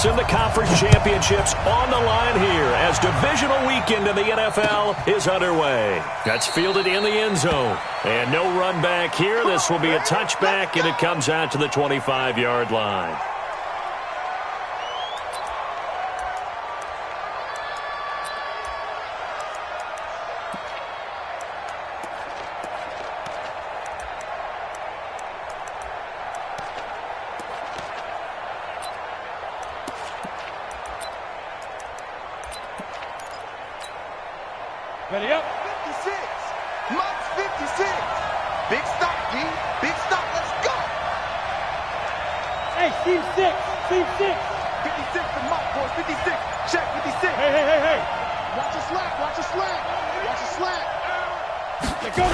and the conference championships on the line here as divisional weekend in the NFL is underway. That's fielded in the end zone. And no run back here. This will be a touchback, and it comes out to the 25-yard line. Ready up. 56. Mike's 56. Big stop, D. Big stop. Let's go. Hey, Steve 6. Steve 6. 56 for Mike, boys. 56. Check 56. Hey. Watch your slack. Watch your slack. Watch your slack. Let go.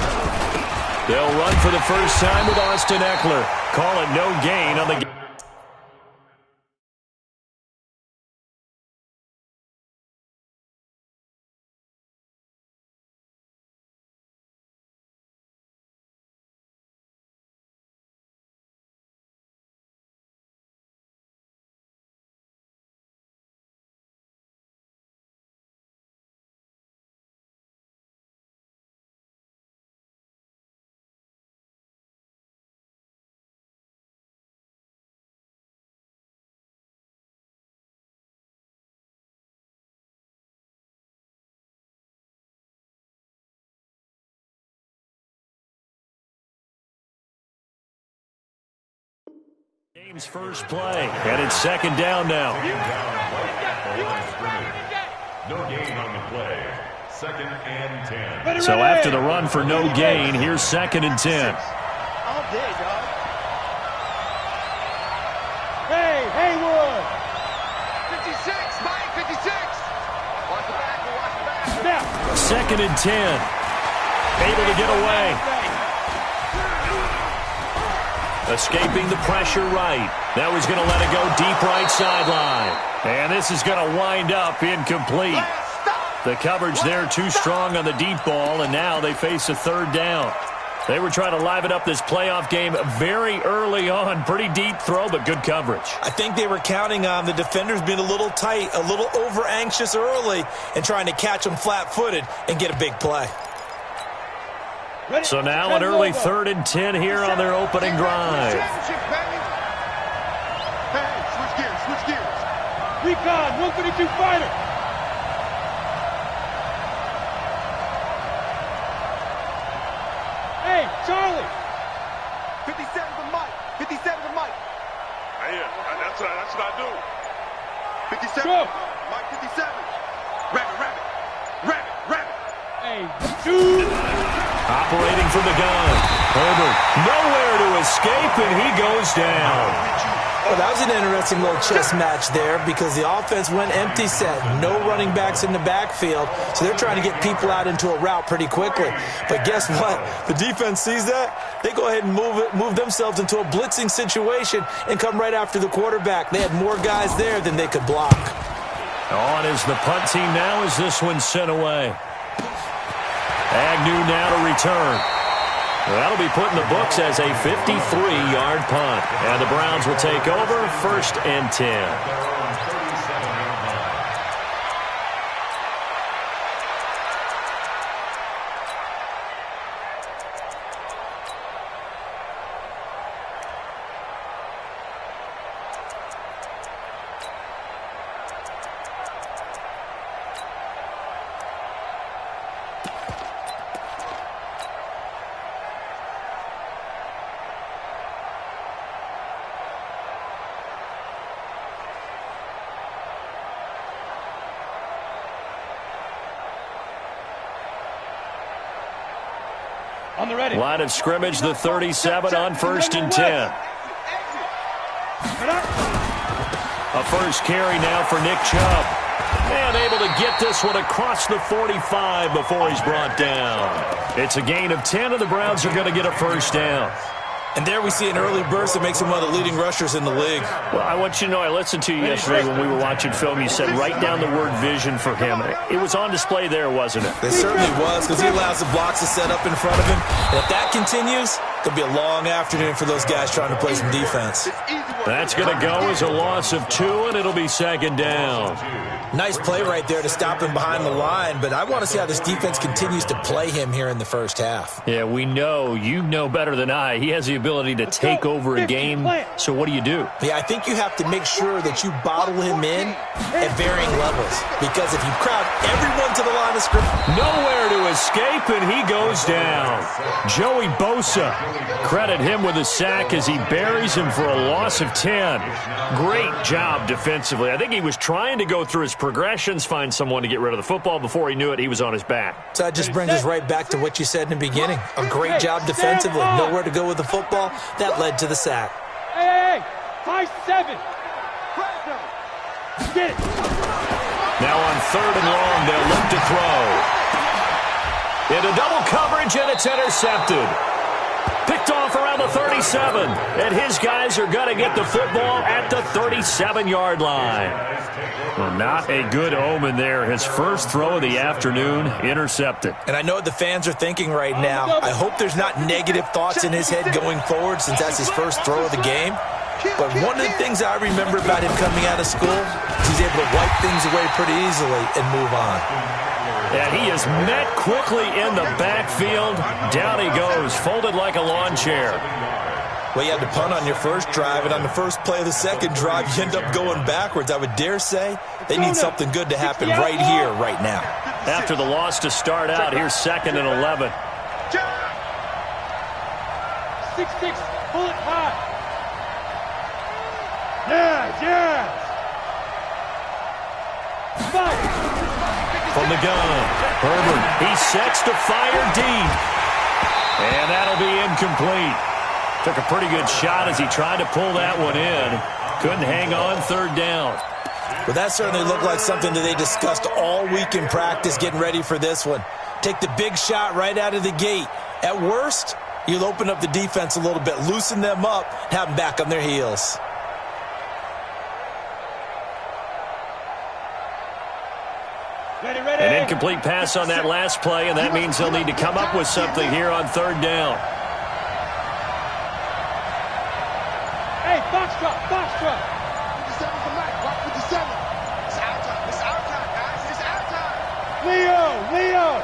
They'll run for the first time with Austin Eckler. Call it no gain on the game. Game's first play, and it's second down now. No gain on the play. Second and 10. So after the run for no gain, here's second and 10. All day, dog. Hey, Haywood. 56. Mike, 56. Watch the back. Watch the back. Snap. Second and 10. Able to get away. Escaping the pressure right. Now he's going to let it go deep right sideline. And this is going to wind up incomplete. The coverage there too strong on the deep ball, and now they face a third down. They were trying to liven up this playoff game very early on. Pretty deep throw, but good coverage. I think they were counting on the defenders being a little tight, a little over-anxious early, and trying to catch them flat-footed and get a big play. So now an early third and 10 here on their opening drive. Hey, switch gears. Recon, 152 fighter. Hey, Charlie. 57 for Mike. 57 for Mike. Yeah, that's what I do. 57. Go. Mike, 57. Rabbit. Hey, dude. Operating from the gun. Herbert nowhere to escape, and he goes down. Well, that was an interesting little chess match there because the offense went empty set. No running backs in the backfield, so they're trying to get people out into a route pretty quickly. But guess what? The defense sees that. They go ahead and move themselves into a blitzing situation and come right after the quarterback. They had more guys there than they could block. On is the punt team now as this one's sent away. Agnew now to return. That'll be put in the books as a 53-yard punt. And the Browns will take over first and 10. On the ready. Line of scrimmage, the 37 on first and 10. A first carry now for Nick Chubb. And able to get this one across the 45 before he's brought down. It's a gain of 10, and the Browns are going to get a first down. And there we see an early burst that makes him one of the leading rushers in the league. Well, I want you to know, I listened to you yesterday when we were watching film. You said write down the word vision for him. It was on display there, wasn't it? It certainly was, because he allows the blocks to set up in front of him. And if that continues, Could be a long afternoon for those guys trying to play some defense. That's going to go as a loss of 2, and it'll be second down. Nice play right there to stop him behind the line, but I want to see how this defense continues to play him here in the first half. Yeah, we know. You know better than I. He has the ability to take over a game, so what do you do? Yeah, I think you have to make sure that you bottle him in at varying levels, because if you crowd everyone to the line of scrimmage, nowhere to escape, and he goes down. Joey Bosa, credit him with a sack as he buries him for a loss of 10. Great job defensively. I think he was trying to go through his progressions, find someone to get rid of the football. Before he knew it, he was on his back. So that just brings us right back to what you said in the beginning. A great job defensively. Nowhere to go with the football. That led to the sack. Hey, 5-7. Get it. Now on 3rd and long, they'll look to throw. Into double coverage, and it's intercepted. Picked off around the 37, and his guys are going to get the football at the 37-yard line. Well, not a good omen there. His first throw of the afternoon, intercepted. And I know what the fans are thinking right now. I hope there's not negative thoughts in his head going forward since that's his first throw of the game. But one of the things I remember about him coming out of school is he's able to wipe things away pretty easily and move on. And he is met quickly in the backfield. Down he goes, folded like a lawn chair. Well, you had to punt on your first drive, and on the first play of the second drive, you end up going backwards. I would dare say they need something good to happen right here, right now. After the loss to start out, here's 2nd and 11. 6-6, pull it high. Yeah. Fire. From the gun, Herbert, he sets to fire deep. And that'll be incomplete. Took a pretty good shot as he tried to pull that one in. Couldn't hang on 3rd down. Well, that certainly looked like something that they discussed all week in practice getting ready for this one. Take the big shot right out of the gate. At worst, you'll open up the defense a little bit, loosen them up, have them back on their heels. An incomplete pass on that last play, and that means they'll need to come up with something here on 3rd down. Hey, box truck. 57's the mic. Watch 57. It's our time. It's our time, guys. It's our time. Leo.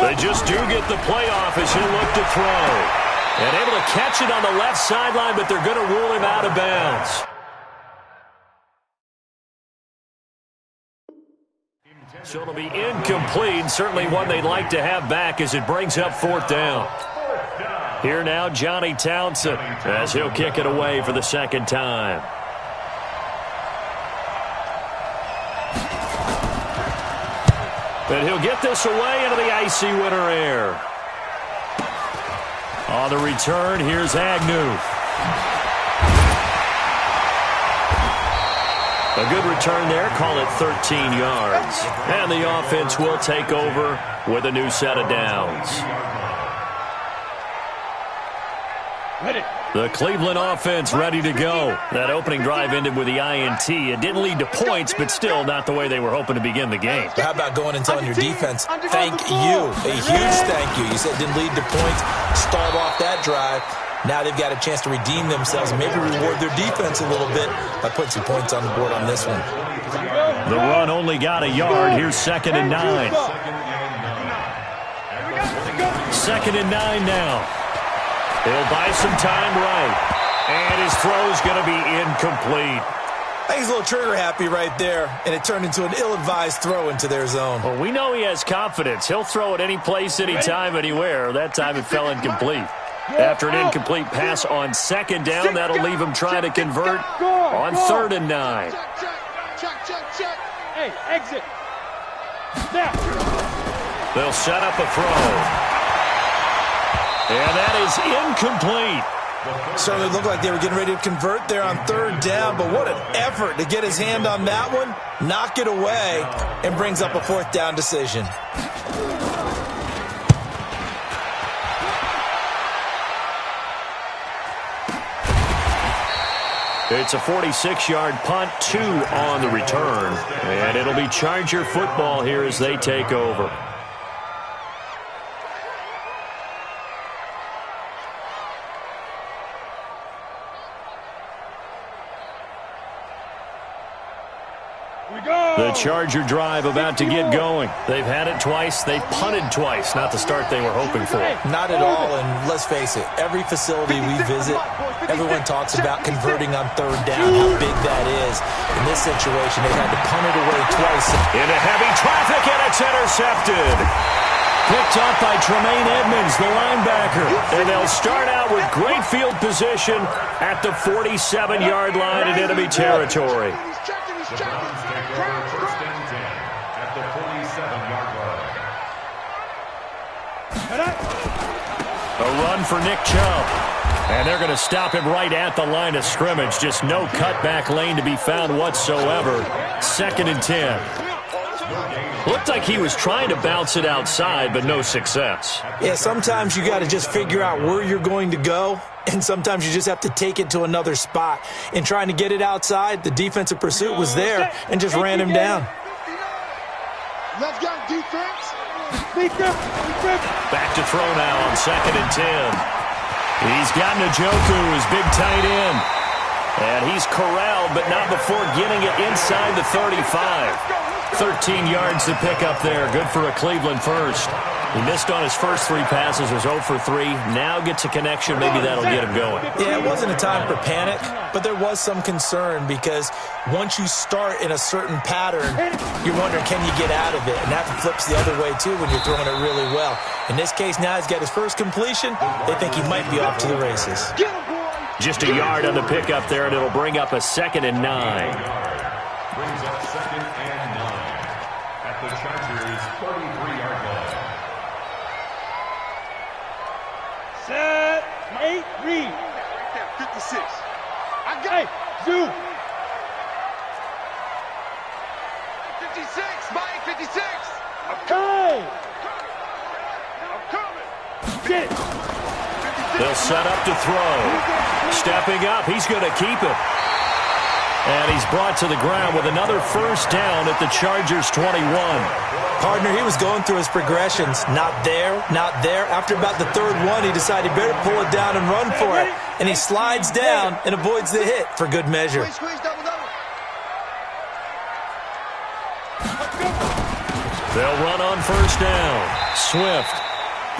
They just do get the playoff as he'll look to throw. And able to catch it on the left sideline, but they're going to rule him out of bounds. So it'll be incomplete, certainly one they'd like to have back as it brings up 4th down. Here now, Johnny Townsend, as he'll kick it away for the 2nd time. And he'll get this away into the icy winter air. On the return, here's Agnew. A good return there, call it 13 yards. And the offense will take over with a new set of downs. Ready. The Cleveland offense ready to go. That opening drive ended with the INT. It didn't lead to points, but still not the way they were hoping to begin the game. How about going and telling your defense, thank you, a huge thank you. You said it didn't lead to points, stalled off that drive. Now they've got a chance to redeem themselves and maybe reward their defense a little bit by putting some points on the board on this one. The run only got a yard. Here's 2nd and 9. 2nd and 9 now. He'll buy some time right. And his throw's going to be incomplete. I think he's a little trigger happy right there, and it turned into an ill-advised throw into their zone. Well, we know he has confidence. He'll throw it any place, anytime, anywhere. That time it fell incomplete. After an incomplete pass on 2nd down, that'll leave him trying to convert on 3rd and 9. Check. Hey, exit. Snap. They'll set up a throw. And that is incomplete. Certainly looked like they were getting ready to convert there on 3rd down, but what an effort to get his hand on that one, knock it away, and brings up a 4th down decision. It's a 46-yard punt, 2 on the return. And it'll be Charger football here as they take over. The Charger drive about to get going. They've had it twice. They've punted twice. Not the start they were hoping for. Not at all, and let's face it, every facility we visit, everyone talks about converting on third down, how big that is. In this situation, they've had to punt it away twice. Into heavy traffic, and it's intercepted. Picked up by Tremaine Edmonds, the linebacker. And they'll start out with great field position at the 47-yard line in enemy territory. The Browns take over first and 10 at the 47-yard line. A run for Nick Chubb. And they're going to stop him right at the line of scrimmage. Just no cutback lane to be found whatsoever. 2nd and 10. Looked like he was trying to bounce it outside, but no success. Yeah, sometimes you got to just figure out where you're going to go, and sometimes you just have to take it to another spot. In trying to get it outside, the defensive pursuit was there and just ran him down. Let's go, defense. Back to throw now on 2nd and 10. He's got Njoku, his big tight end. And he's corralled, but not before getting it inside the 35. 13 yards to pick up there. Good for a Cleveland first. He missed on his first 3 passes, was 0 for 3. Now gets a connection. Maybe that'll get him going. Yeah, it wasn't a time for panic, but there was some concern because once you start in a certain pattern, you're wondering, can you get out of it? And that flips the other way, too, when you're throwing it really well. In this case, now he's got his first completion. They think he might be off to the races. Just a yard on the pickup there, and it'll bring up a 2nd and 9. Brings up 2nd and 9 at the Chargers' 33-yard line. Set, 8, read. Right there, 56. I got Hey, it. Zoo. 56, Mike, 56. Hey, I'm coming. get it. They'll set up to throw. Stepping up, he's going to keep it. And he's brought to the ground with another first down at the Chargers' 21. Partner, he was going through his progressions. Not there, not there. After about the 3rd one, he decided he better pull it down and run for it. And he slides down and avoids the hit for good measure. Squeeze, double, double. They'll run on first down. Swift.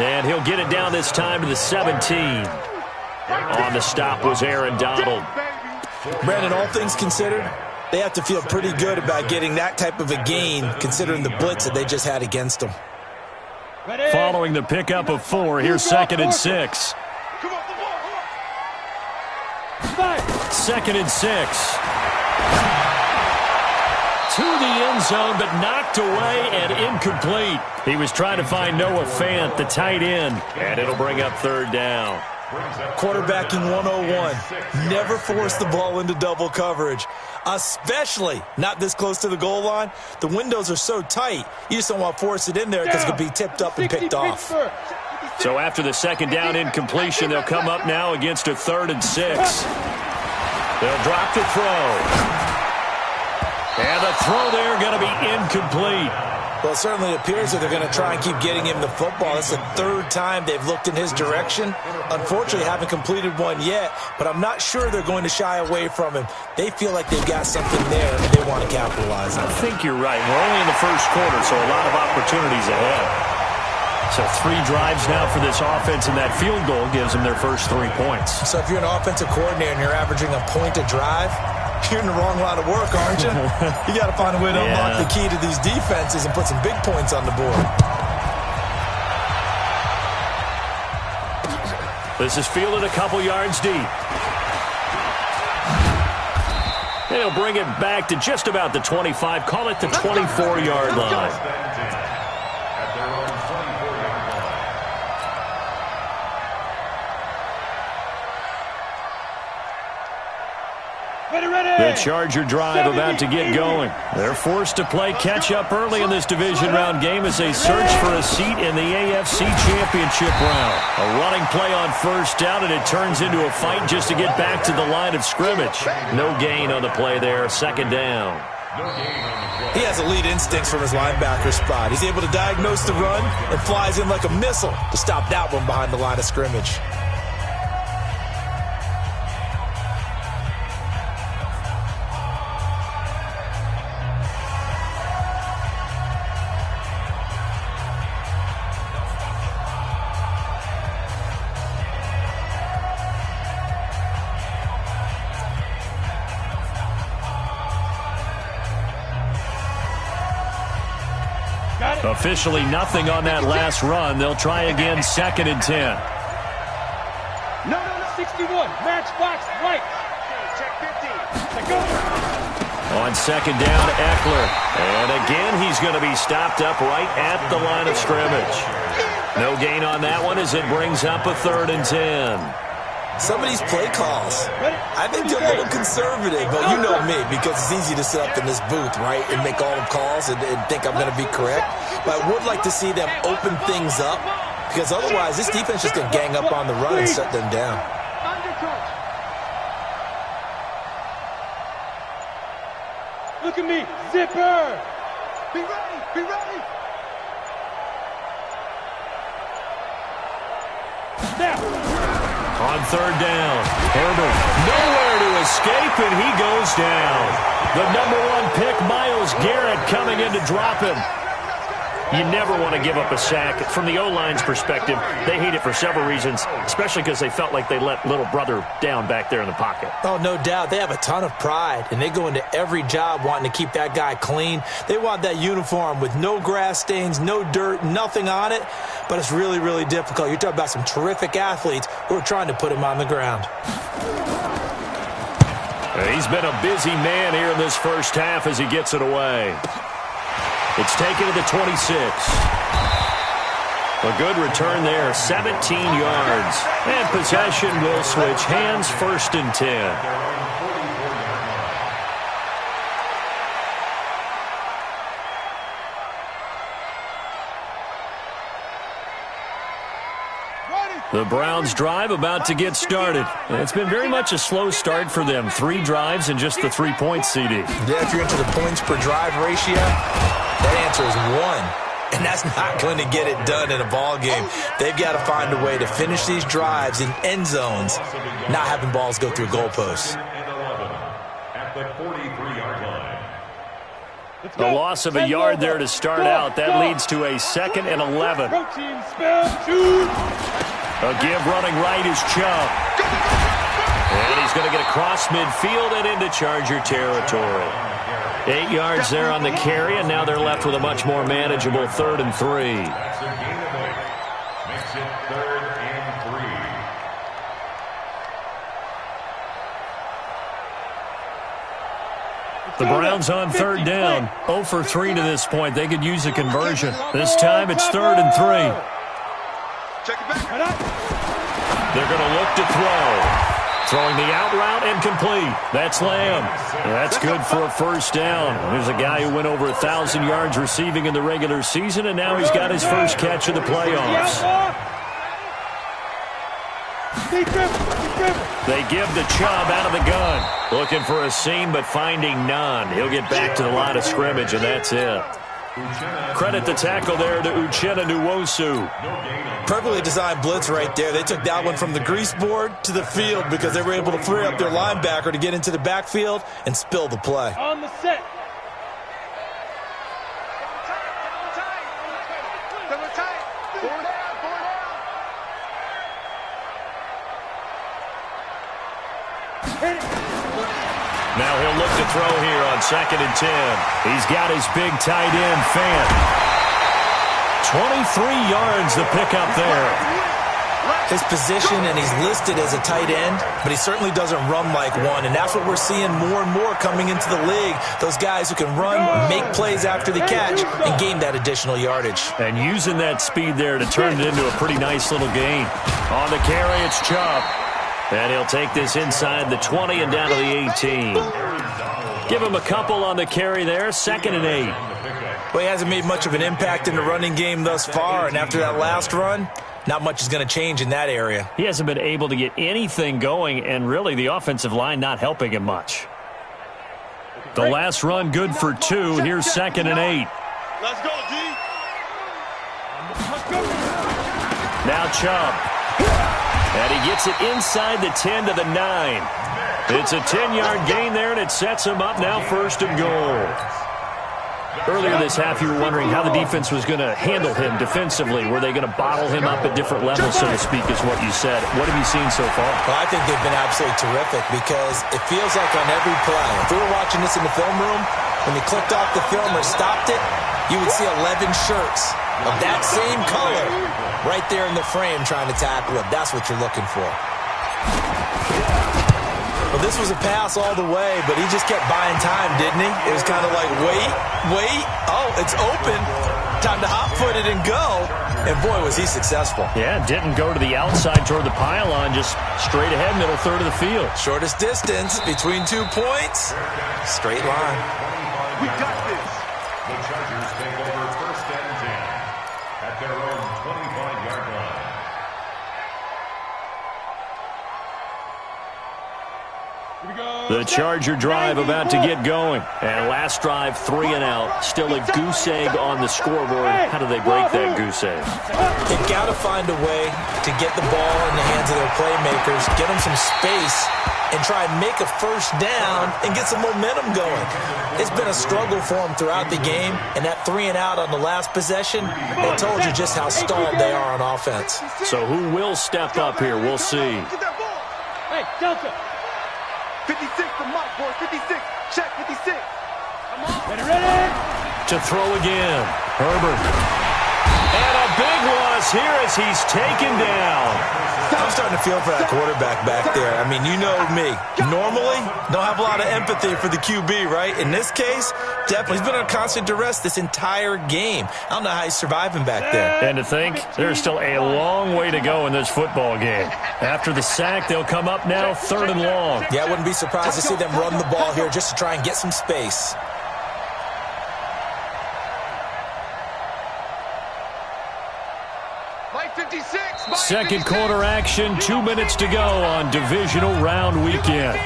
And he'll get it down this time to the 17. On the stop was Aaron Donald. Brandon, all things considered, they have to feel pretty good about getting that type of a gain considering the blitz that they just had against them. Following the pickup of 4, here's 2nd and 6. Come on, come on. 2nd and 6. To the end zone, but knocked away and incomplete. He was trying to find Noah Fant, the tight end, and it'll bring up 3rd down. Quarterbacking 101. Never force the ball into double coverage, especially not this close to the goal line. The windows are so tight, you just don't want to force it in there because it could be tipped up and picked off. So after the 2nd down incompletion, they'll come up now against a 3rd and 6. They'll drop the throw. And the throw there going to be incomplete. Well, it certainly appears that they're going to try and keep getting him the football. It's the 3rd time they've looked in his direction. Unfortunately, haven't completed one yet, but I'm not sure they're going to shy away from him. They feel like they've got something there, and they want to capitalize on it. I think you're right. We're only in the first quarter, so a lot of opportunities ahead. So 3 drives now for this offense, and that field goal gives them their first 3 points. So if you're an offensive coordinator and you're averaging a point a drive, you're in the wrong line of work, aren't you? You got to find a way to unlock the key to these defenses and put some big points on the board. This is fielded a couple yards deep. They'll bring it back to just about the 25. Call it the 24-yard line. At their own 24-yard line. The Charger drive about to get going. They're forced to play catch-up early in this division round game as they search for a seat in the AFC Championship round. A running play on first down, and it turns into a fight just to get back to the line of scrimmage. No gain on the play there. 2nd down. He has elite instincts from his linebacker spot. He's able to diagnose the run and flies in like a missile to stop that one behind the line of scrimmage. Officially nothing on that last run. They'll try again, 2nd and 10. No. 61. Match box right. Check 15. Let go. On 2nd down, Eckler. And again, he's going to be stopped up right at the line of scrimmage. No gain on that one as it brings up a 3rd and 10. Some of these play calls, I think they're a little conservative, but you know me, because it's easy to sit up in this booth, right, and make all the calls and think I'm going to be correct. But I would like to see them open things up, because otherwise this defense is going to gang up on the run and shut them down. Look at me. Zipper. Be ready. Be ready. Snap. On 3rd down, Herbert nowhere to escape, and he goes down. The #1 pick, Myles Garrett, coming in to drop him. You never want to give up a sack. From the O-line's perspective, they hate it for several reasons, especially because they felt like they let little brother down back there in the pocket. Oh, no doubt. They have a ton of pride, and they go into every job wanting to keep that guy clean. They want that uniform with no grass stains, no dirt, nothing on it, but it's really, really difficult. You're talking about some terrific athletes who are trying to put him on the ground. He's been a busy man here in this first half as he gets it away. It's taken to the 26. A good return there, 17 yards. And possession will switch hands, 1st and 10. The Browns drive about to get started. It's been very much a slow start for them. 3 drives and just the 3-point CD. Yeah, if you're into the points per drive ratio, that answer is 1. And that's not going to get it done in a ball game. They've got to find a way to finish these drives in end zones, not having balls go through goalposts. At the 43-yard line. The loss of a yard there to start out. That leads to a 2nd and 11. Protein spell. Shoot. A give running right is Chubb. And he's going to get across midfield and into Charger territory. 8 yards there on the carry, and now they're left with a much more manageable 3rd and 3. That's a gain of 8. Makes it 3rd and 3. The Browns on 3rd down. 0 for 3 to this point. They could use a conversion. This time it's 3rd and 3. Check it back. They're going to look to throw. Throwing the out route and complete. That's Lamb. That's good for a 1st down. There's a guy who went over 1,000 yards receiving in the regular season, and now he's got his first catch of the playoffs. They give the Chubb out of the gun. Looking for a seam, but finding none. He'll get back to the line of scrimmage, and that's it. Credit the tackle there to Uchenna Nwosu. Perfectly designed blitz right there. They took that one from the grease board to the field because they were able to free up their linebacker to get into the backfield and spill the play. On the set. Double tight. 4 down. 4 down. Hit it. Now he'll look to throw here on 2nd and 10. He's got his big tight end, Fant. 23 yards the pickup there. His position, and he's listed as a tight end, but he certainly doesn't run like one, and that's what we're seeing more and more coming into the league. Those guys who can run, make plays after the catch, and gain that additional yardage. And using that speed there to turn it into a pretty nice little gain. On the carry, it's Chubb. And he'll take this inside the 20 and down to the 18. Give him a couple on the carry there, 2nd and 8. Well, he hasn't made much of an impact in the running game thus far, and after that last run, not much is going to change in that area. He hasn't been able to get anything going, and really the offensive line not helping him much. The last run good for 2. Here's 2nd and 8. Let's go, D. Now Chubb. And he gets it inside the 10 to the 9. It's a 10-yard gain there, and it sets him up now 1st and goal. Earlier this half, you were wondering how the defense was going to handle him defensively. Were they going to bottle him up at different levels, so to speak, is what you said. What have you seen so far? Well, I think they've been absolutely terrific because it feels like on every play, if we were watching this in the film room, when they clicked off the film or stopped it, you would see 11 shirts of that same color right there in the frame trying to tackle him. That's what you're looking for. Well, this was a pass all the way, but he just kept buying time, didn't he? It was kind of like, wait. Oh, it's open. Time to hot-foot it and go. And, boy, was he successful. Yeah, didn't go to the outside toward the pylon, just straight ahead, middle third of the field. Shortest distance between 2 points. Straight line. We got this. The Chargers take over first and 10 at their own 25-yard line. The Charger drive about to get going. And last drive, 3 and out. Still a goose egg on the scoreboard. How do they break that goose egg? They've got to find a way to get the ball in the hands of their playmakers, get them some space, and try and make a first down and get some momentum going. It's been a struggle for them throughout the game, and that 3 and out on the last possession, it told you just how stalled they are on offense. So who will step up here? We'll see. Get that ball. Hey, Delta. 56 for Mike, boys. 56. Check 56. Come on. Ready? To throw again. Herbert. And a big one is here as he's taken down. I'm starting to feel for that quarterback back there. I mean, you know me. Normally, don't have a lot of empathy for the QB, right? In this case, definitely. He's been under constant duress this entire game. I don't know how he's surviving back there. And to think, there's still a long way to go in this football game. After the sack, they'll come up now 3rd and long. Yeah, I wouldn't be surprised to see them run the ball here just to try and get some space. Second quarter action, 2 minutes to go on divisional round weekend.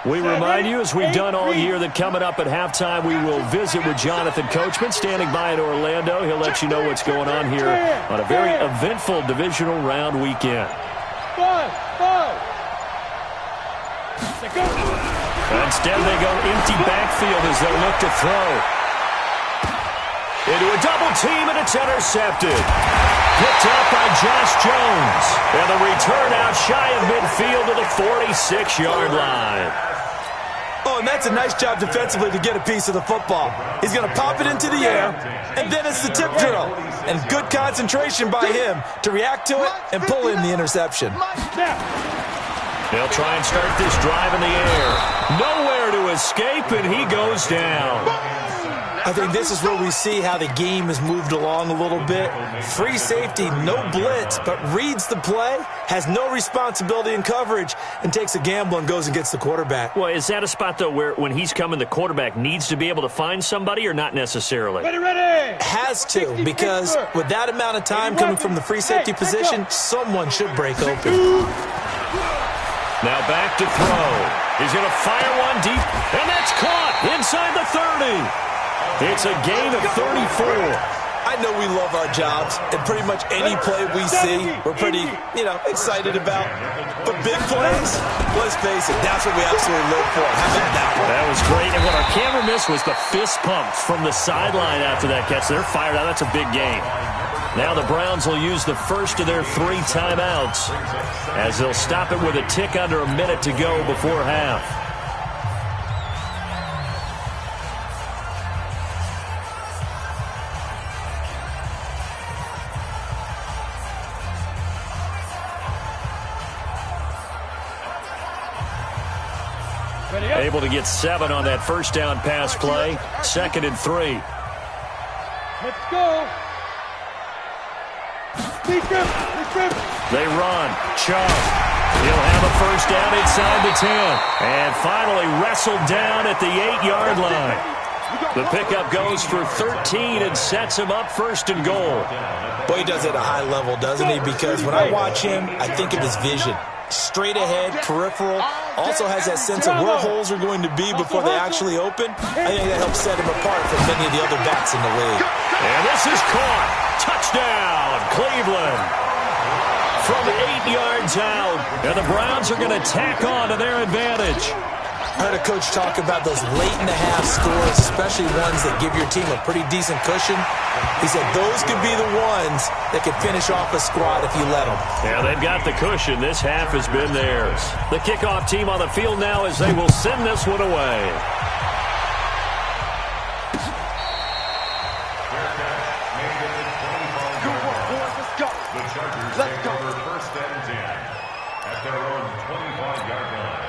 We remind you, as we've done all year, that coming up at halftime, we will visit with Jonathan Coachman, standing by in Orlando. He'll let you know what's going on here on a very eventful divisional round weekend. Instead, they go empty backfield as they look to throw. Into a double team, and it's intercepted. Picked up by Josh Jones. And the return out shy of midfield to the 46-yard line. Oh, and that's a nice job defensively to get a piece of the football. He's going to pop it into the air, and then it's the tip drill. And good concentration by him to react to it and pull in the interception. They'll try and start this drive in the air. Nowhere to escape, and he goes down. I think this is where we see how the game has moved along a little bit. Free safety, no blitz, but reads the play, has no responsibility in coverage, and takes a gamble and goes and gets the quarterback. Well, is that a spot, though, where when he's coming, the quarterback needs to be able to find somebody or not necessarily? Ready. Has to, because with that amount of time coming from the free safety position, someone should break open. Now back to throw. He's going to fire one deep, and that's caught inside the 30. It's a gain of 34. I know we love our jobs, and pretty much any play we see, we're pretty, excited about. But big plays, let's face it, that's what we absolutely live for. How about that one? That was great, and what our camera missed was the fist pump from the sideline after that catch. They're fired out. That's a big gain. Now the Browns will use the first of their 3 timeouts as they'll stop it with a tick under a minute to go before half. Able to get 7 on that first down pass play. 2nd and 3. Let's go. They run. Chubb. He'll have a first down inside the 10. And finally wrestled down at the 8-yard line. The pickup goes for 13 and sets him up 1st and goal. Boy, he does it at a high level, doesn't he? Because when I watch him, I think of his vision. straight ahead, peripheral, also has that sense of where holes are going to be before they actually open. I think that helps set him apart from many of the other backs in the league. And this is caught. Touchdown, Cleveland. From 8 yards out, and the Browns are going to tack on to their advantage. I heard a coach talk about those late-in-the-half scores, especially ones that give your team a pretty decent cushion. He said those could be the ones that could finish off a squad if you let them. Yeah, they've got the cushion. This half has been theirs. The kickoff team on the field now as they will send this one away. The Chargers take over first and 10 at their own 25-yard line.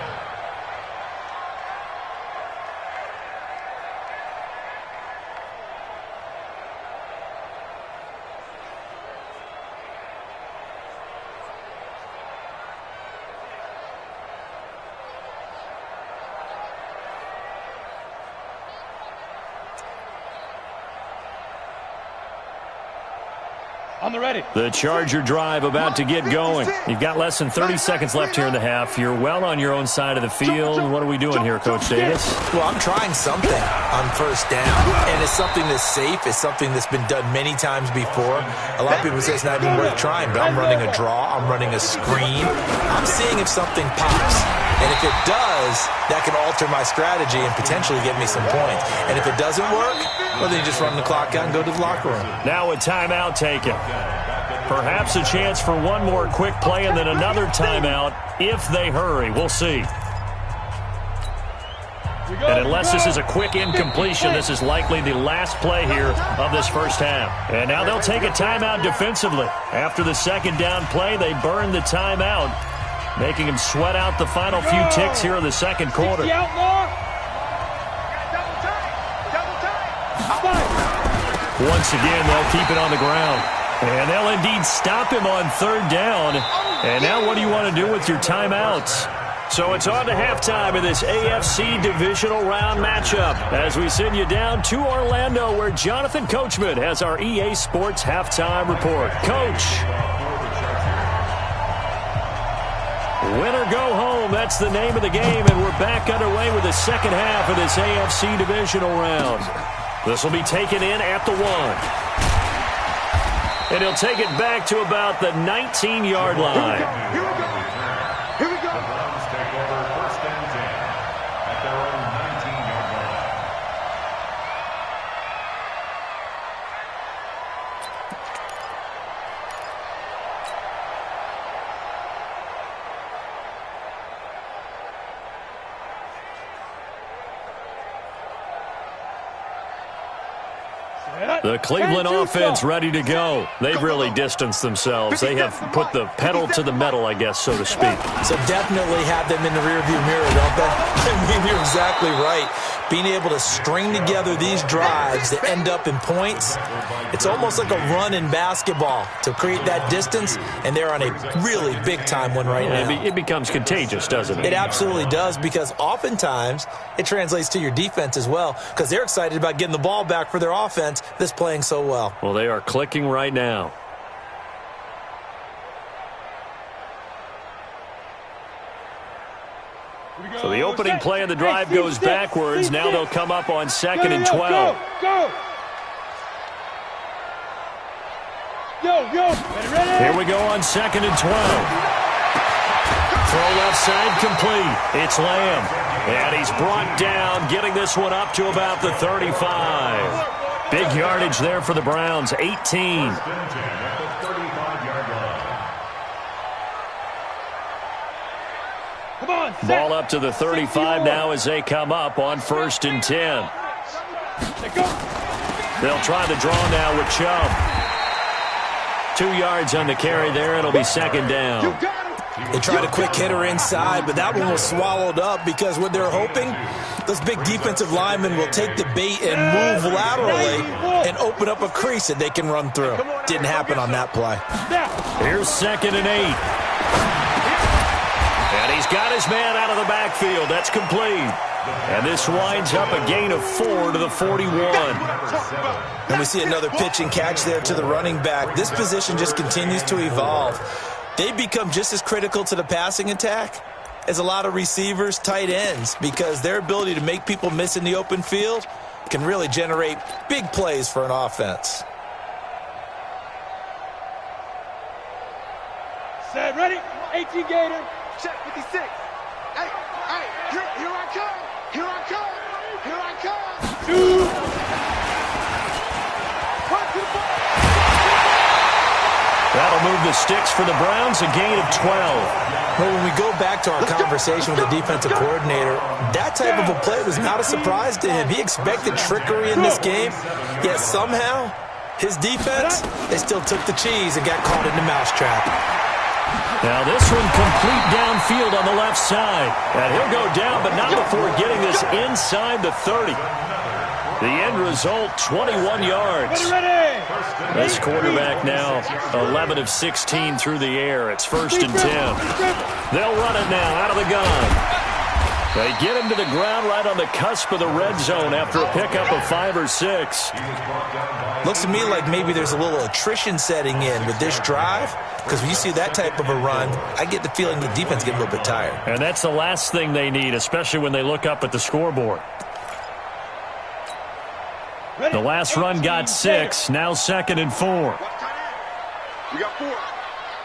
I'm ready. The Charger drive about to get going. You've got less than 30 seconds left here in the half. You're well on your own side of the field. What are we doing here, Coach Davis? Well, I'm trying something on first down, and it's something that's safe. It's something that's been done many times before. A lot of people say it's not even worth trying, but I'm running a draw. I'm running a screen. I'm seeing if something pops. And if it does, that can alter my strategy and potentially get me some points. And if it doesn't work, well, then you just run the clock out and go to the locker room. Now a timeout taken. Perhaps a chance for one more quick play and then another timeout if they hurry. We'll see. And unless this is a quick incompletion, this is likely the last play here of this first half. And now they'll take a timeout defensively. After the second down play, they burn the timeout, making them sweat out the final few ticks here in the second quarter. Once again, they'll keep it on the ground. And they'll indeed stop him on third down. And now what do you want to do with your timeouts? So it's on to halftime in this AFC divisional round matchup as we send you down to Orlando where Jonathan Coachman has our EA Sports halftime report. Coach. Win or go home, that's the name of the game, and we're back underway with the second half of this AFC divisional round. This will be taken in at the 1. And he'll take it back to about the 19-yard line. Here we go. Here we go. The Browns take over first and 10 at their own 19-yard line. The Cleveland offense ready to go. They've really distanced themselves. They have put the pedal to the metal, I guess, so to speak. So definitely have them in the rearview mirror, don't they? I mean, you're exactly right. Being able to string together these drives that end up in points, it's almost like a run in basketball to create that distance, and they're on a really big-time one right now. It becomes contagious, doesn't it? It absolutely does, because oftentimes it translates to your defense as well, because they're excited about getting the ball back for their offense that's playing so well. Well, they are clicking right now. So the opening play of the drive goes backwards. Now they'll come up on 2nd and 12. Go! Yo! Ready? Here we go on 2nd and 12. Throw left side complete. It's Lamb. And he's brought down, getting this one up to about the 35. Big yardage there for the Browns, 18. Come on, Ball up to the 35 now as they come up on 1st and 10. They'll try the draw now with Chubb. 2 yards on the carry there. It'll be 2nd down. They tried a quick hitter inside, but that one was swallowed up because what they're hoping, those big defensive linemen will take the bait and move laterally and open up a crease that they can run through. Didn't happen on that play. Here's 2nd and 8. And he's got his man out of the backfield. That's complete. And this winds up a gain of 4 to the 41. And we see another pitch and catch there to the running back. This position just continues to evolve. they become just as critical to the passing attack as a lot of receivers, tight ends, because their ability to make people miss in the open field can really generate big plays for an offense. Set, ready? 18 Gator. Check 56. Hey, here I come. Here I come. Here I come. Two. Run to the ball. That'll move the sticks for the Browns, a gain of 12. Well, when we go back to our conversation with the defensive coordinator, that type of a play was not a surprise to him. He expected trickery in this game, yet somehow his defense, they still took the cheese and got caught in the mousetrap. Now this one complete downfield on the left side. And he'll go down, but not before getting this inside the 30. The end result, 21 yards. Ready. This quarterback now 11 of 16 through the air. It's 1st and 10. They'll run it now out of the gun. They get him to the ground right on the cusp of the red zone after a pickup of 5 or 6. Looks to me like maybe there's a little attrition setting in with this drive, because when you see that type of a run, I get the feeling the defense getting a little bit tired. And that's the last thing they need, especially when they look up at the scoreboard. The last run got 6, now 2nd and 4. We got 4.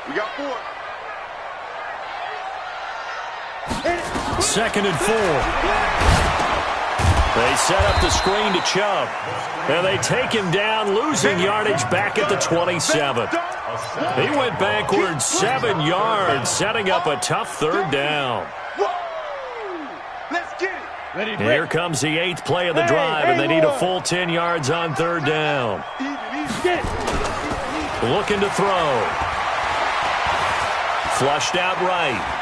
We got 4. 2nd and 4. They set up the screen to Chubb. And they take him down, losing yardage back at the 27. He went backwards 7 yards, setting up a tough 3rd down. Let's get it. Ready, And here comes the 8th play of the drive, and they need a full 10 yards on 3rd down. Get it. Looking to throw. Flushed out right.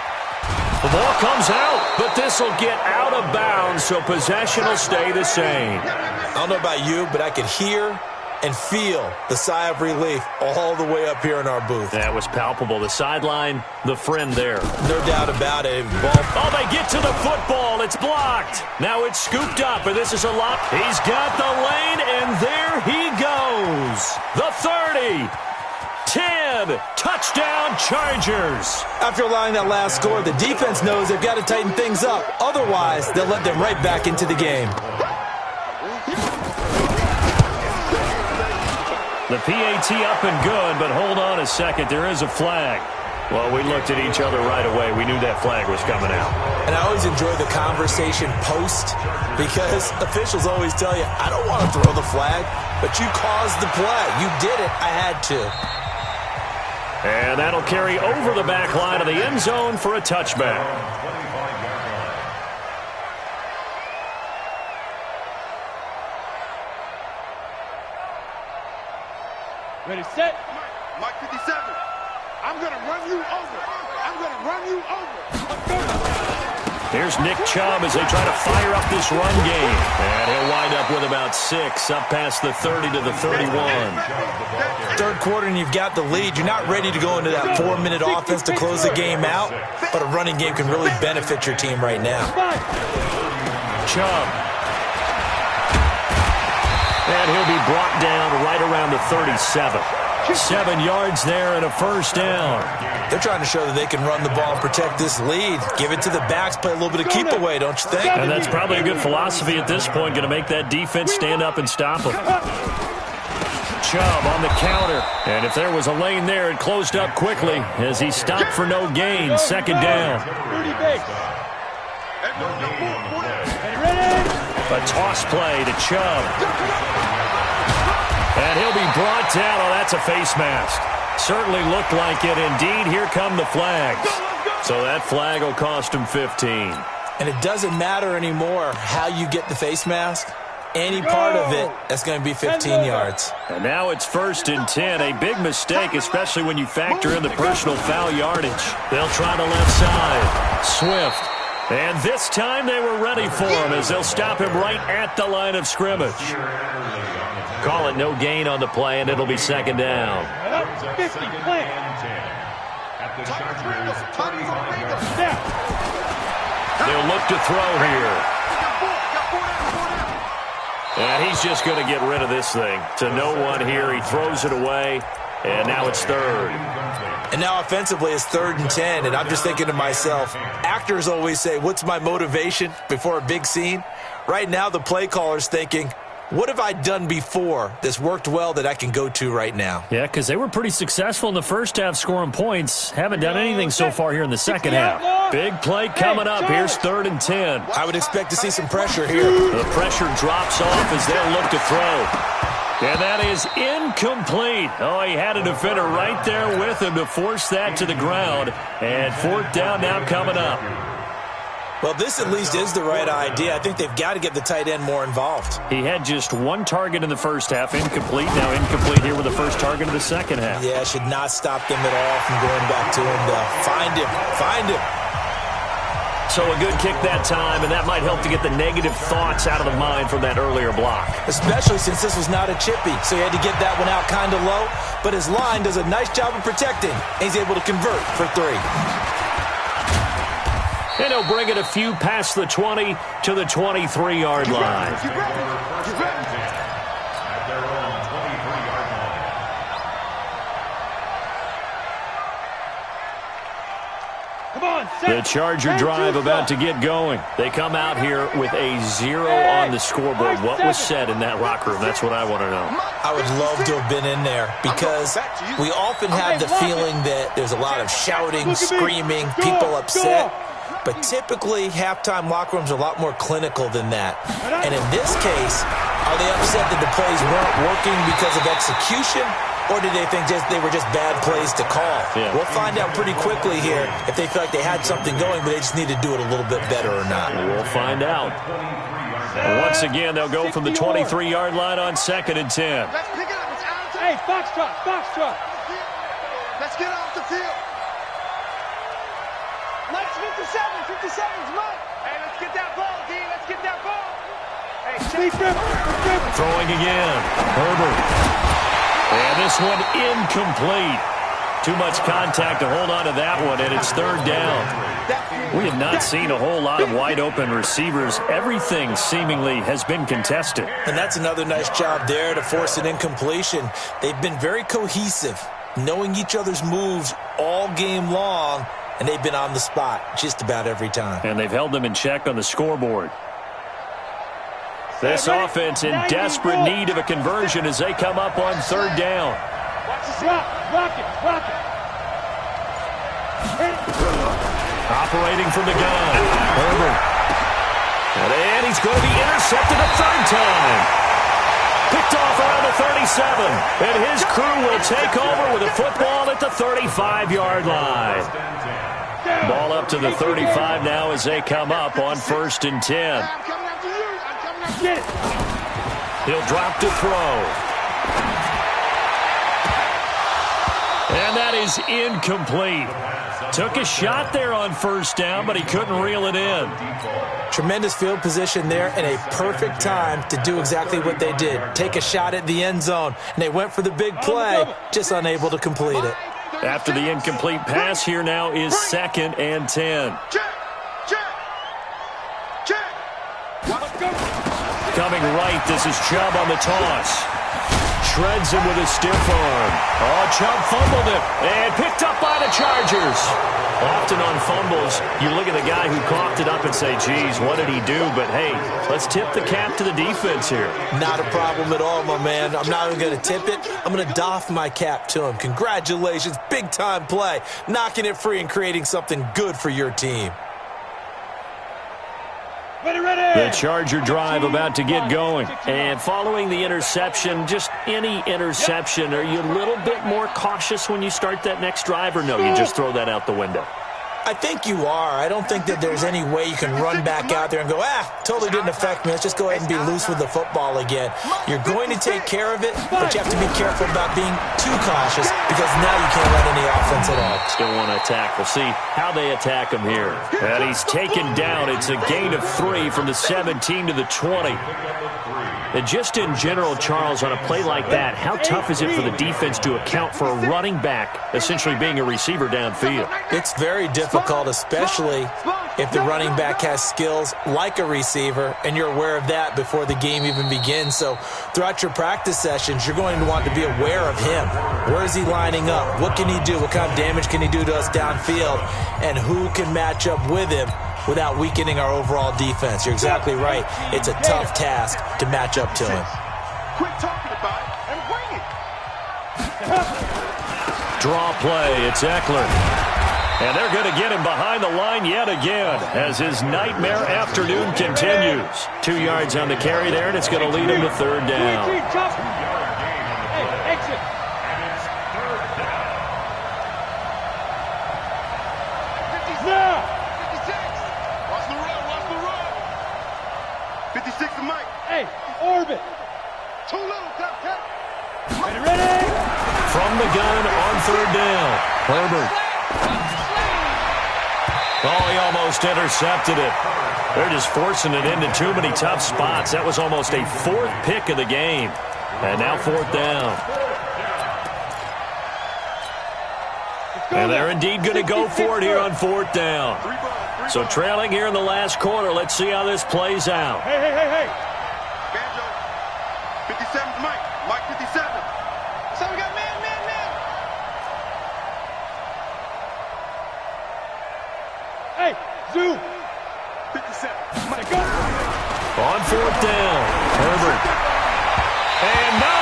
The ball comes out, but this will get out of bounds, so possession will stay the same. I don't know about you, but I could hear and feel the sigh of relief all the way up here in our booth. That was palpable. The sideline, the friend there. No doubt about it. Oh, they get to the football. It's blocked. Now it's scooped up, and this is a lot. He's got the lane, and there he goes. The 30. 10. Touchdown, Chargers. After allowing that last score, the defense knows they've got to tighten things up. Otherwise, they'll let them right back into the game. The PAT up and good, but hold on a second. There is a flag. Well, we looked at each other right away. We knew that flag was coming out. And I always enjoy the conversation post, because officials always tell you, I don't want to throw the flag, but you caused the play. You did it. I had to. And that'll carry over the back line of the end zone for a touchback. Ready, set. Mike 57. I'm going to run you over. I'm going to run you over. Here's Nick Chubb as they try to fire up this run game. And he'll wind up with about 6 up past the 30 to the 31. Third quarter and you've got the lead. You're not ready to go into that 4-minute offense to close the game out, but a running game can really benefit your team right now. Chubb. And he'll be brought down right around the 37. 7 yards there and a 1st down. They're trying to show that they can run the ball and protect this lead. Give it to the backs, play a little bit of keep away, don't you think? And that's probably a good philosophy at this point, going to make that defense stand up and stop them. Chubb on the counter. And if there was a lane there, it closed up quickly as he stopped for no gain. 2nd down. A toss play to Chubb. And he'll be brought down. Oh, that's a face mask. Certainly looked like it. Indeed, here come the flags. So that flag will cost him 15. And it doesn't matter anymore how you get the face mask. Any part of it, that's going to be 15 yards. And now it's 1st and 10. A big mistake, especially when you factor in the personal foul yardage. They'll try the left side. Swift. And this time they were ready for him as they'll stop him right at the line of scrimmage. Call it no gain on the play, and it'll be 2nd down. 50, play. They'll look to throw here. And he's just going to get rid of this thing. To no one here. He throws it away. And now it's third. And now offensively it's 3rd and 10, and I'm just thinking to myself, actors always say, what's my motivation before a big scene? Right now the play caller's thinking, what have I done before that's worked well that I can go to right now? Yeah, because they were pretty successful in the first half scoring points. Haven't done anything so far here in the second half. Big play coming up. Here's 3rd and 10. I would expect to see some pressure here. The pressure drops off as they'll look to throw. And that is incomplete. Oh, he had a defender right there with him to force that to the ground. And 4th down now coming up. Well, this at least is the right idea. I think they've got to get the tight end more involved. He had just 1 target in the first half, incomplete. Now incomplete here with the first target of the second half. Yeah, should not stop them at all from going back to him. Find him. So a good kick that time, and that might help to get the negative thoughts out of the mind from that earlier block. Especially since this was not a chippy, so he had to get that one out kind of low. But his line does a nice job of protecting, and he's able to convert for 3. And he'll bring it a few past the 20 to the 23-yard line. The Charger drive about to get going. They come out here with a 0 on the scoreboard. What was said in that locker room? That's what I want to know. I would love to have been in there because we often have the feeling that there's a lot of shouting, screaming, people upset. But typically, halftime locker rooms are a lot more clinical than that. And in this case, are they upset that the plays weren't working because of execution? Or did they think they were just bad plays to call? Yeah. We'll find out pretty quickly here if they feel like they had something going, but they just need to do it a little bit better or not. We'll find out. Once again, they'll go from the 23-yard line on 2nd and 10. Let's pick it up. It's out of time. Hey, foxtrot. Let's get off the field. Let's 57's mine. Hey, let's get that ball, D. Let's get that ball. Hey, Throwing again. Herbert. And this one incomplete. Too much contact to hold on to that one, and it's 3rd down. We have not seen a whole lot of wide-open receivers. Everything seemingly has been contested. And that's another nice job there to force an incompletion. They've been very cohesive, knowing each other's moves all game long, and they've been on the spot just about every time. And they've held them in check on the scoreboard. This offense in desperate need of a conversion as they come up on 3rd down. Rock it. Operating from the gun. Herbert. And he's going to be intercepted a 3rd time. Picked off around the 37. And his crew will take over with a football at the 35-yard line. Ball up to the 35 now as they come up on 1st and 10. He'll drop to throw. And that is incomplete. Took a shot there on 1st down, but he couldn't reel it in. Tremendous field position there and a perfect time to do exactly what they did. Take a shot at the end zone, and they went for the big play, just unable to complete it. After the incomplete pass, here now is 2nd and 10. Coming right, this is Chubb on the toss. Shreds him with a stiff arm. Oh, Chubb fumbled it and picked up by the Chargers. Often on fumbles, you look at the guy who coughed it up and say, geez, what did he do? But, hey, let's tip the cap to the defense here. Not a problem at all, my man. I'm not even going to tip it. I'm going to doff my cap to him. Congratulations, big-time play. Knocking it free and creating something good for your team. The Charger drive about to get going. And following the interception, just any interception, are you a little bit more cautious when you start that next drive, or no, you just throw that out the window? I think you are. I don't think that there's any way you can run back out there and go, totally didn't affect me. Let's just go ahead and be loose with the football again. You're going to take care of it, but you have to be careful about being too cautious because now you can't run any offense at all. Still want to attack. We'll see how they attack him here. And he's taken down. It's a gain of 3 from the 17 to the 20. And just in general, Charles, on a play like that, how tough is it for the defense to account for a running back essentially being a receiver downfield? It's very difficult, especially if the running back has skills like a receiver, and you're aware of that before the game even begins. So throughout your practice sessions, you're going to want to be aware of him. Where is he lining up? What can he do? What kind of damage can he do to us downfield? And who can match up with him without weakening our overall defense? You're exactly right. It's a tough task to match up to him. Quit talking about it and bring it. Draw play, it's Eckler. And they're going to get him behind the line yet again as his nightmare afternoon continues. 2 yards on the carry there, and it's going to lead him to third down. Hey, exit. Now. 56. Watch the run, watch the run. 56 to Mike. Hey, orbit. Too little, cut. Ready? From the gun on third down, Herbert. Oh, he almost intercepted it. They're just forcing it into too many tough spots. That was almost a 4th pick of the game. And now 4th down. And they're indeed going to go for it here on 4th down. So trailing here in the last quarter. Let's see how this plays out. Hey. Banjo. 57 to Mike. Mike 57. So we got man. Hey, zoom. 57. Mike, go. On 4th down, Herbert. And no,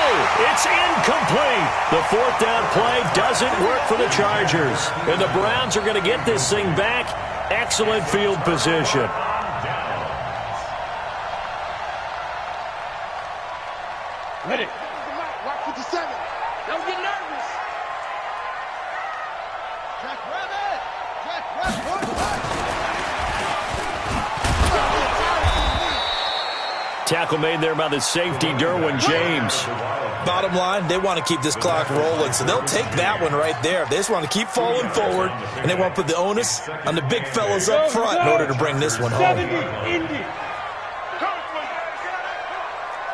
it's incomplete. The 4th down play doesn't work for the Chargers. And the Browns are going to get this thing back. Excellent field position. Ready. Mike 57. Don't get nervous. Jack Rabbit. Tackle made there by the safety, Derwin James. Bottom line, they want to keep this clock rolling, so they'll take that one right there. They just want to keep falling forward, and they want to put the onus on the big fellas up front in order to bring this one home. 70, Indy.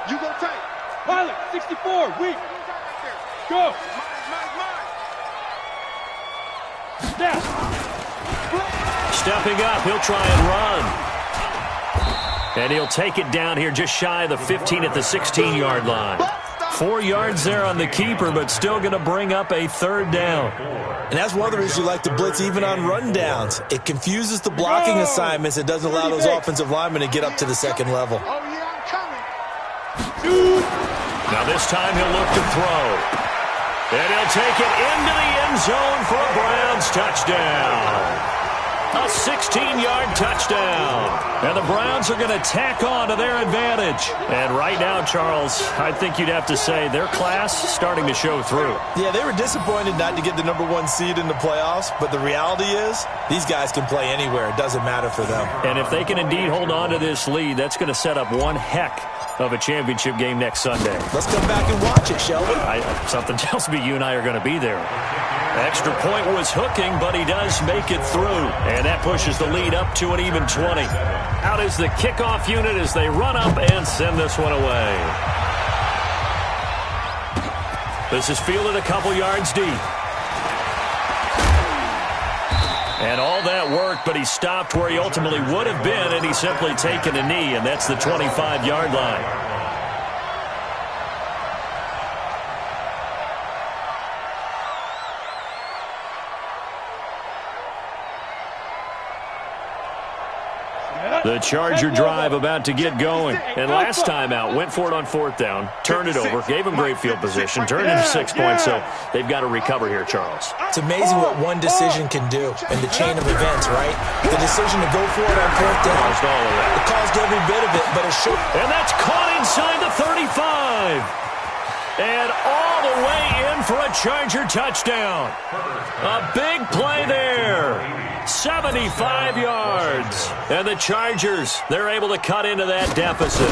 You go tight. Pilot, 64, weak. Go. Snap. Stepping up, he'll try and run. And he'll take it down here just shy of the 15 at the 16-yard line. 4 yards there on the keeper, but still going to bring up a third down. And that's one of the reasons you like to blitz even on rundowns. It confuses the blocking assignments. It doesn't allow those offensive linemen to get up to the second level. Oh, yeah, I'm coming. Now this time he'll look to throw. And he'll take it into the end zone for a Browns touchdown. A 16-yard touchdown. And the Browns are going to tack on to their advantage. And right now, Charles, I think you'd have to say their class starting to show through. Yeah, they were disappointed not to get the #1 seed in the playoffs, but the reality is these guys can play anywhere. It doesn't matter for them. And if they can indeed hold on to this lead, that's going to set up one heck of a championship game next Sunday. Let's come back and watch it, shall we? Something tells me you and I are going to be there. Extra point was hooking, but he does make it through. And that pushes the lead up to an even 20. Out is the kickoff unit as they run up and send this one away. This is fielded a couple yards deep. And all that worked, but he stopped where he ultimately would have been, and he's simply taken a knee, and that's the 25-yard line. The Charger drive about to get going. And last time out, went for it on 4th down, turned it over, gave him great field position, turned it into 6 points, so they've got to recover here, Charles. It's amazing what one decision can do in the chain of events, right? The decision to go for it on 4th down. It caused every bit of it, but it should. And that's caught inside the 35. And all the way in for a Charger touchdown. A big play there. 75 yards. And the Chargers, they're able to cut into that deficit.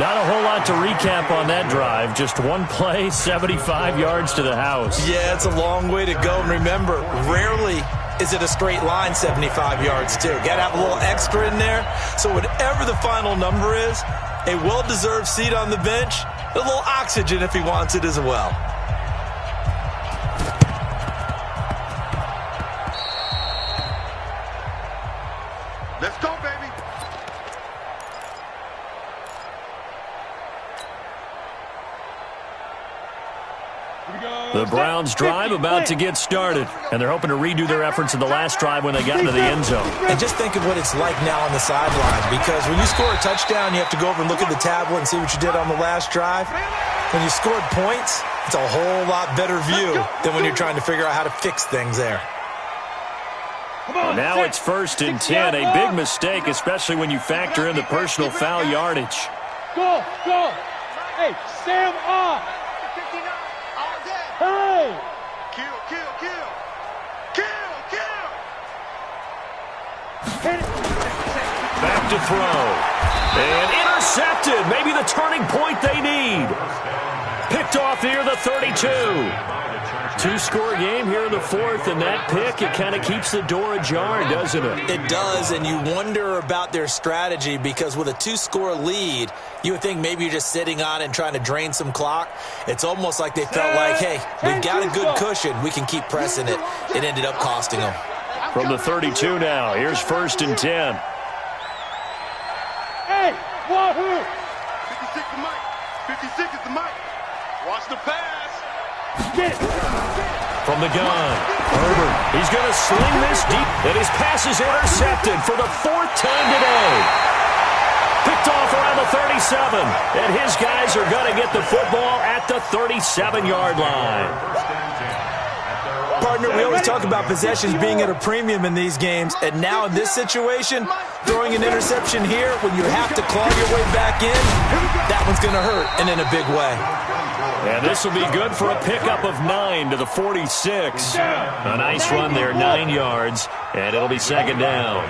Not a whole lot to recap on that drive. Just one play, 75 yards to the house. Yeah, it's a long way to go. And remember, rarely is it a straight line 75 yards, too. Got to have a little extra in there. So whatever the final number is, a well-deserved seat on the bench, a little oxygen if he wants it as well. go, baby. The Browns drive about to get started, and they're hoping to redo their efforts in the last drive when they got into the end zone. And just think of what it's like now on the sideline, because when you score a touchdown, you have to go over and look at the tablet and see what you did on the last drive. When you scored points, it's a whole lot better view than when you're trying to figure out how to fix things there. Now it's 1st and 10, a big mistake, especially when you factor in the personal foul yardage. Go, go. Hey, Sam off. Hey. Kill, kill, kill. Kill, kill. Hit it. Back to throw. And intercepted. Maybe the turning point they need. Picked off near the 32. Two-score game here in the fourth, and that pick, it kind of keeps the door ajar, doesn't it? It does, and you wonder about their strategy, because with a two-score lead, you would think maybe you're just sitting on it and trying to drain some clock. It's almost like they felt like, hey, we've got a good cushion. We can keep pressing it. It ended up costing them. From the 32 now, here's 1st and 10. Hey, wahoo. 56 the mic. 56 is the mic. Watch the pass. Get it. From the gun, Herbert. He's going to sling this deep, and his pass is intercepted for the 4th time today. Picked off around the 37, and his guys are going to get the football at the 37-yard line. Partner, we always talk about possessions being at a premium in these games, and now in this situation, throwing an interception here when you have to claw your way back in, that one's going to hurt, and in a big way. And this will be good for a pickup of 9 to the 46. A nice run there, 9 yards, and it'll be 2nd down.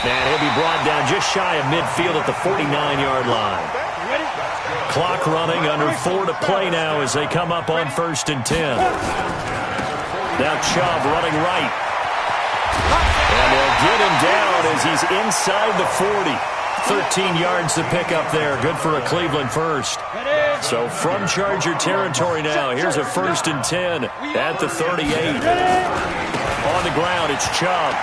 And he'll be brought down just shy of midfield at the 49-yard line. Clock running, under 4 to play now as they come up on 1st and 10. Now Chubb running right. And they'll get him down as he's inside the 40. 13 yards to pick up there. Good for a Cleveland first. So from Charger territory now, here's a 1st and 10 at the 38. On the ground, it's Chubb.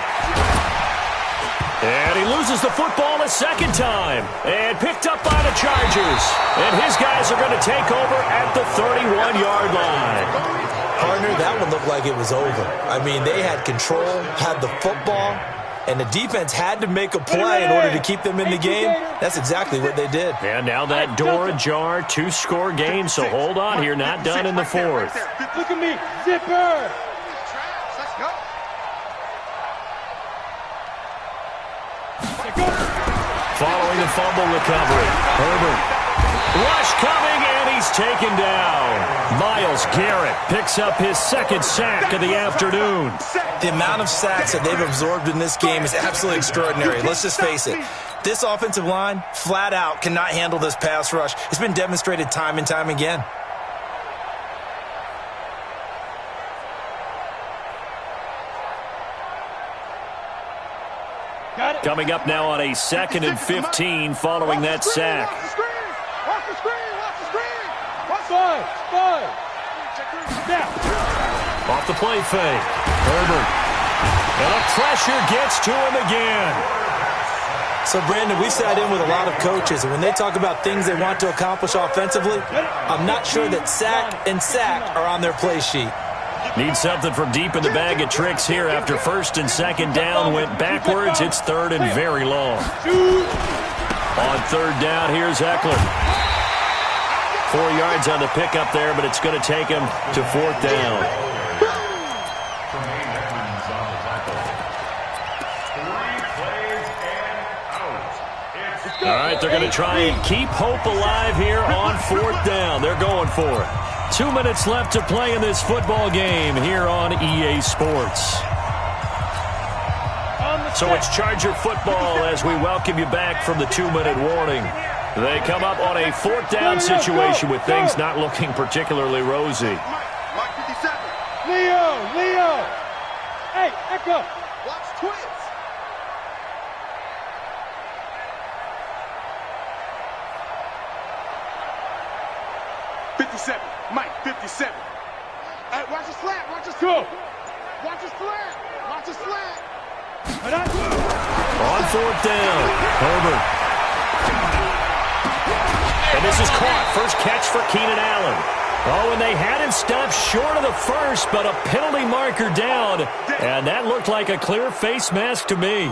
And he loses the football a second time. And picked up by the Chargers. And his guys are going to take over at the 31-yard line. Partner, that one looked like it was over. I mean, they had control, had the football, and the defense had to make a play in order to keep them in the game. That's exactly what they did. And now that door ajar, 2-score game, so hold on here, not done in the 4th. Look at me, zipper. Let's go. Following the fumble recovery, Herbert. Rush coming, and he's taken down. Myles Garrett picks up his 2nd sack of the afternoon. The amount of sacks that they've absorbed in this game is absolutely extraordinary. Let's just face it. This offensive line, flat out, cannot handle this pass rush. It's been demonstrated time and time again. Coming up now on a 2nd and 15 following that sack. Watch the screen. Watch the screen. Five. Snap. Off the play fake. Herbert. And the pressure gets to him again. So, Brandon, we sat in with a lot of coaches, and when they talk about things they want to accomplish offensively, I'm not sure that sack and sack are on their play sheet. Need something from deep in the bag of tricks here after 1st and 2nd down went backwards. It's 3rd and very long. On 3rd down, here's Eckler. 4 yards on the pickup there, but it's going to take him to 4th down. All right, they're going to try and keep hope alive here on 4th down. They're going for it. 2 minutes left to play in this football game here on EA Sports. So it's Charger football as we welcome you back from the 2-minute warning. They come up on a 4th down situation with things not looking particularly rosy. Mike 57. Leo. Hey, Echo. Watch twins. Mike 57. Hey, watch the slant. Watch the slant. Watch the slant. Watch the slant. On fourth down, Herbert. And this is caught. First catch for Keenan Allen. Oh, and they had him stopped short of the first, but a penalty marker down. And that looked like a clear face mask to me.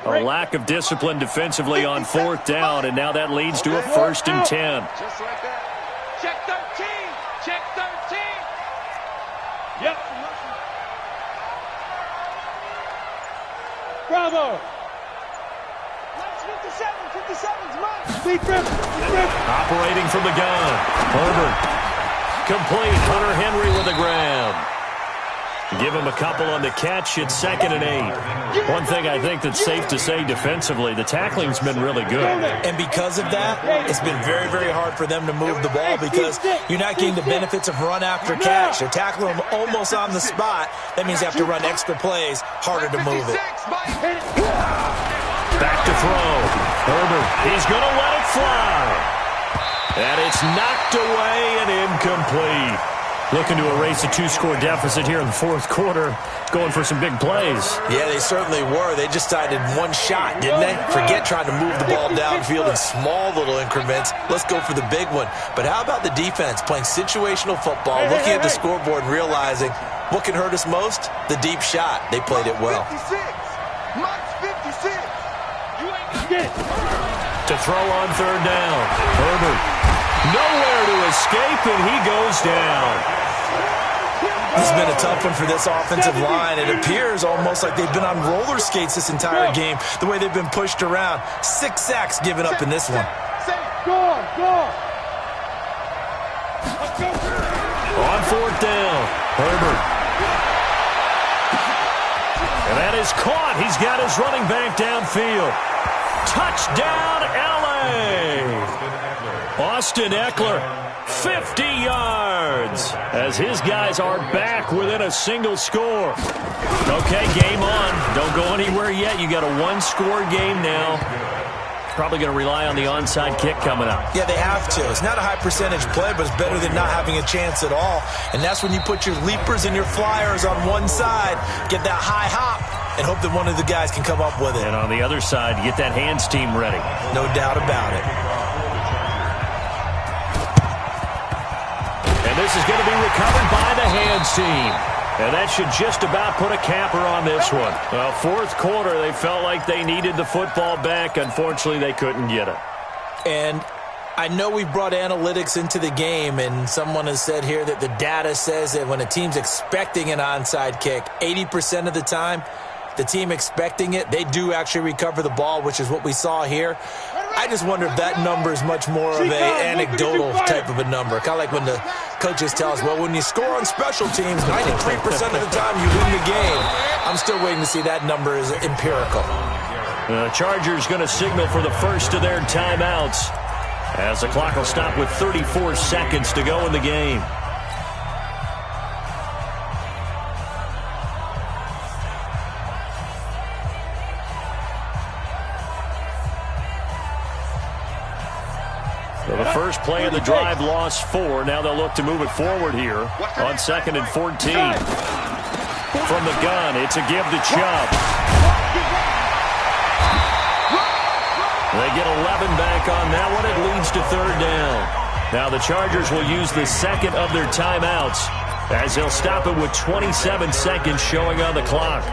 A lack of discipline defensively on fourth down, and now that leads to a 1st and 10. Just like that. Check 13. Check 13. Yep. Bravo. 57's mine. Speed grip. Operating from the gun. Herbert. Complete. Hunter Henry with the grab. Give him a couple on the catch. It's 2nd and 8. One thing I think that's safe to say defensively, the tackling's been really good. And because of that, it's been very, very hard for them to move the ball because you're not getting the benefits of run after catch. They're tackling them almost on the spot. That means you have to run extra plays, harder to move it. Back to throw. Herbert, he's going to let it fly. And it's knocked away and incomplete. Looking to erase a 2-score deficit here in the fourth quarter. Going for some big plays. Yeah, they certainly were. They just decided one shot, didn't they? Forget trying to move the ball downfield in small little increments. Let's go for the big one. But how about the defense playing situational football, looking at the scoreboard and realizing what can hurt us most? The deep shot. They played it well. 56. Mike's 56. You ain't gonna get it. To throw on third down. Herbert. Nowhere to escape, and he goes down. This has been a tough one for this offensive line. It appears almost like they've been on roller skates this entire game, the way they've been pushed around. 6 sacks given up in this one. Go. On fourth down, Herbert. And that is caught. He's got his running back downfield. Touchdown, L.A. Austin Eckler, 50 yards, as his guys are back within a single score. Okay, game on. Don't go anywhere yet. You got a 1-score game now. Probably going to rely on the onside kick coming up. Yeah, they have to. It's not a high percentage play, but it's better than not having a chance at all. And that's when you put your leapers and your flyers on one side, get that high hop, and hope that one of the guys can come up with it. And on the other side, get that hands team ready. No doubt about it. And this is going to be recovered by the hands team. And that should just about put a capper on this one. Well, fourth quarter, they felt like they needed the football back. Unfortunately, they couldn't get it. And I know we brought analytics into the game, and someone has said here that the data says that when a team's expecting an onside kick, 80% of the time, the team expecting it, they do actually recover the ball, which is what we saw here. I just wonder if that number is much more of a anecdotal type of a number. Kind of like when the coaches tell us, well, when you score on special teams, 93% of the time you win the game. I'm still waiting to see that number is empirical. The Chargers going to signal for the first of their timeouts as the clock will stop with 34 seconds to go in the game. So the first play of the drive lost 4. Now they'll look to move it forward here on 2nd and 14. From the gun, it's a give to Chubb. They get 11 back on that one. It leads to third down. Now the Chargers will use the second of their timeouts as they'll stop it with 27 seconds showing on the clock.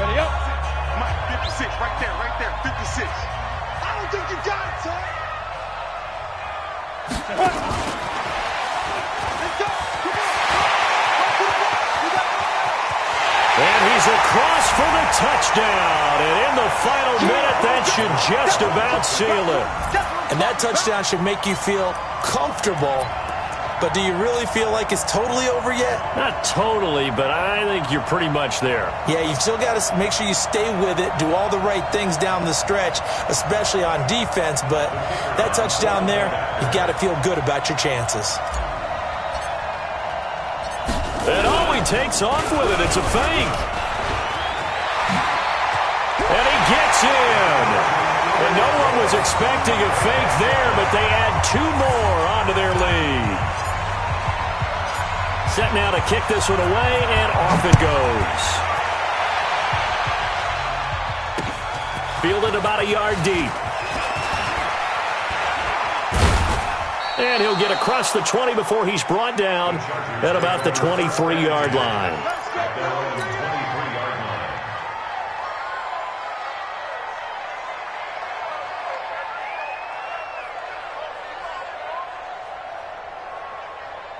Ready up. Mike, 56, right there, 56. I don't think you got it, son. Let's go. Come on. And he's across for the touchdown. And in the final minute, that should just about seal it. And that touchdown should make you feel comfortable but do you really feel like it's totally over yet? Not totally, but I think you're pretty much there. Yeah, you've still got to make sure you stay with it, do all the right things down the stretch, especially on defense, but that touchdown there, you've got to feel good about your chances. And he takes off with it. It's a fake. And he gets in. And no one was expecting a fake there, but they add 2 more onto their lead. Set now to kick this one away, and off it goes. Fielded about a yard deep. And he'll get across the 20 before he's brought down at about the 23-yard line.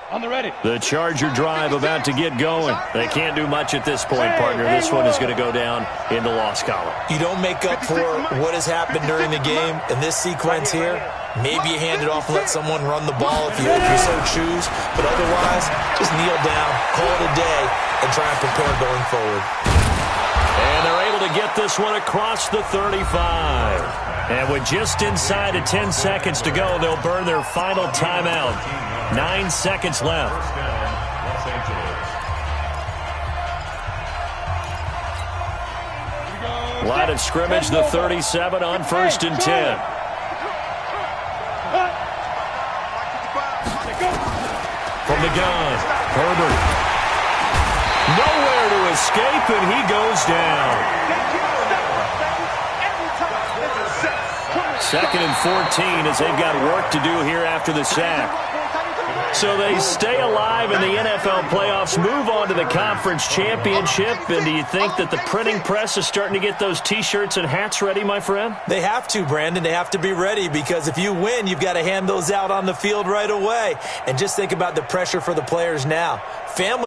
On the ready. The Charger drive about to get going. They can't do much at this point, partner. This one is going to go down in the loss column. You don't make up for what has happened during the game. In this sequence here, maybe you hand it off and let someone run the ball if you so choose. But otherwise, just kneel down, call it a day, and try and prepare going forward. And they're able to get this one across the 35. And with just inside of 10 seconds to go, they'll burn their final timeout. 9 seconds left. Line of scrimmage, the 37 on 1st and 10. From the gun, Herbert. Nowhere to escape, and he goes down. 2nd and 14 as they've got work to do here after the sack. So they stay alive in the NFL playoffs, move on to the conference championship, and do you think that the printing press is starting to get those T-shirts and hats ready, my friend? They have to, Brandon. They have to be ready because if you win, you've got to hand those out on the field right away. And just think about the pressure for the players now. Family